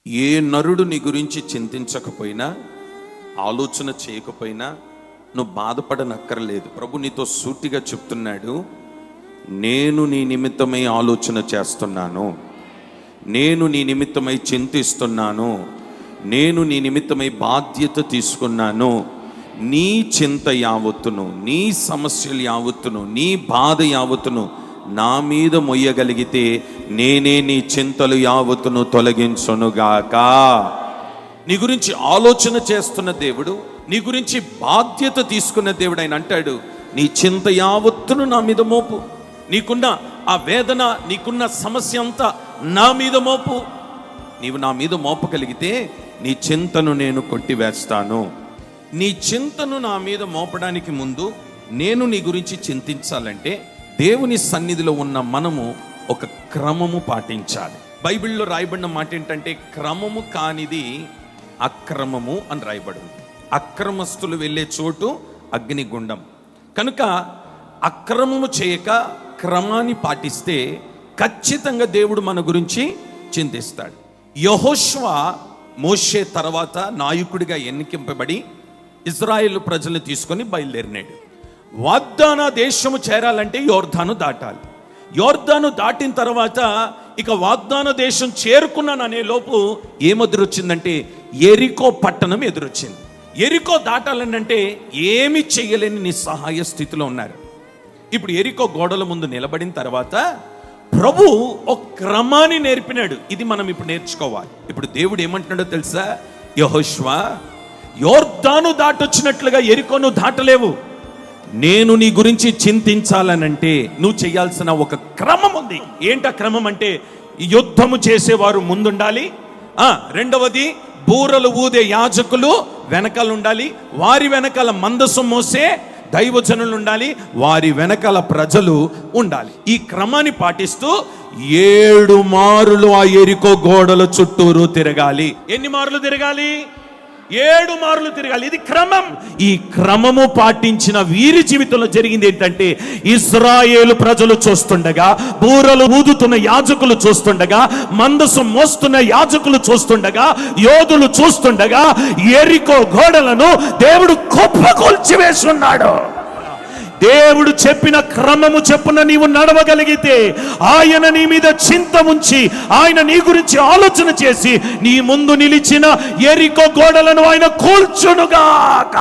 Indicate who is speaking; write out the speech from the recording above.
Speaker 1: ఏ నరుడు నీ గురించి చింతించకపోయినా, ఆలోచన చేయకపోయినా నువ్వు బాధపడనక్కర్లేదు. ప్రభు నీతో సూటిగా చెప్తున్నాడు, నేను నీ నిమిత్తమై ఆలోచన చేస్తున్నాను, నేను నీ నిమిత్తమై చింతిస్తున్నాను, నేను నీ నిమిత్తమై బాధ్యత తీసుకున్నాను. నీ చింత యావత్తును, నీ సమస్యలు యావత్తును, నీ బాధ యావత్తును నా మీద మొయ్యగలిగితే నేనే నీ చింతలు యావత్తును తొలగించునుగాక. నీ గురించి ఆలోచన చేస్తున్న దేవుడు, నీ గురించి బాధ్యత తీసుకున్న దేవుడు. ఆయన అంటాడు, నీ చింత యావత్తును నా మీద మోపు, నీకున్న ఆ వేదన, నీకున్న సమస్య అంతా నా మీద మోపు. నీవు నా మీద మోపగలిగితే నీ చింతను నేను కొట్టివేస్తాను. నీ చింతను నా మీద మోపడానికి ముందు నేను నీ గురించి చింతించాలంటే దేవుని సన్నిధిలో ఉన్న మనము ఒక క్రమము పాటించాలి. బైబిల్లో రాయబడిన మాట ఏంటంటే, క్రమము కానిది అక్రమము అని రాయబడింది. అక్రమస్తులు వెళ్ళే చోటు అగ్నిగుండం. కనుక అక్రమము చేయక క్రమాన్ని పాటిస్తే ఖచ్చితంగా దేవుడు మన గురించి చింతిస్తాడు. యెహోషువ మోషే తర్వాత నాయకుడిగా ఎన్నికింపబడి ఇజ్రాయేలు ప్రజల్ని తీసుకొని బయలుదేరినాడు. వాగ్దాన దేశము చేరాలంటే యోర్దాను దాటాలి. యోర్దాను దాటిన తర్వాత ఇక వాగ్దాన దేశం చేరుకున్నాననే లోపు ఏమెదురొచ్చిందంటే యెరికో పట్టణం ఎదురొచ్చింది. యెరికో దాటాలనంటే ఏమి చెయ్యలేని నిస్సహాయ స్థితిలో ఉన్నారు. ఇప్పుడు యెరికో గోడల ముందు నిలబడిన తర్వాత ప్రభు ఒక క్రమాన్ని నేర్పినాడు. ఇది మనం ఇప్పుడు నేర్చుకోవాలి. ఇప్పుడు దేవుడు ఏమంటున్నాడో తెలుసా? యెహోషువ, యోర్దాను దాటొచ్చినట్లుగా యెరికోను దాటలేవు. నేను నీ గురించి చింతించాలనంటే నువ్వు చేయాల్సిన ఒక క్రమం ఉంది. ఏంట క్రమం అంటే, యుద్ధము చేసేవారు ముందుండాలి, రెండవది బూరలు ఊదే యాజకులు వెనకాల ఉండాలి, వారి వెనకాల మందసం మోసే దైవజనులు ఉండాలి, వారి వెనకాల ప్రజలు ఉండాలి. ఈ క్రమాన్ని పాటిస్తూ 7 మారులు ఆ యెరికో గోడల చుట్టూరు తిరగాలి. ఎన్ని మార్లు తిరగాలి? 7 మార్లు తిరగాలి. ఇది క్రమం. ఈ క్రమము పాటించిన వీరి జీవితంలో జరిగింది ఏంటంటే, ఇశ్రాయేలు ప్రజలు చూస్తుండగా, బూరలు ఊదుతున్న యాజకులు చూస్తుండగా, మందసం మోస్తున్న యాజకులు చూస్తుండగా, యోధులు చూస్తుండగా యెరికో గోడలను దేవుడు కుప్పకూల్చివేస్తున్నాడు. దేవుడు చెప్పిన క్రమము చెప్పున నీవు నడవగలిగితే, ఆయన నీ మీద చింత ఉంచి, ఆయన నీ గురించి ఆలోచన చేసి నీ ముందు నిలిచిన యెరికో గోడలను ఆయన కూల్చునుగాక.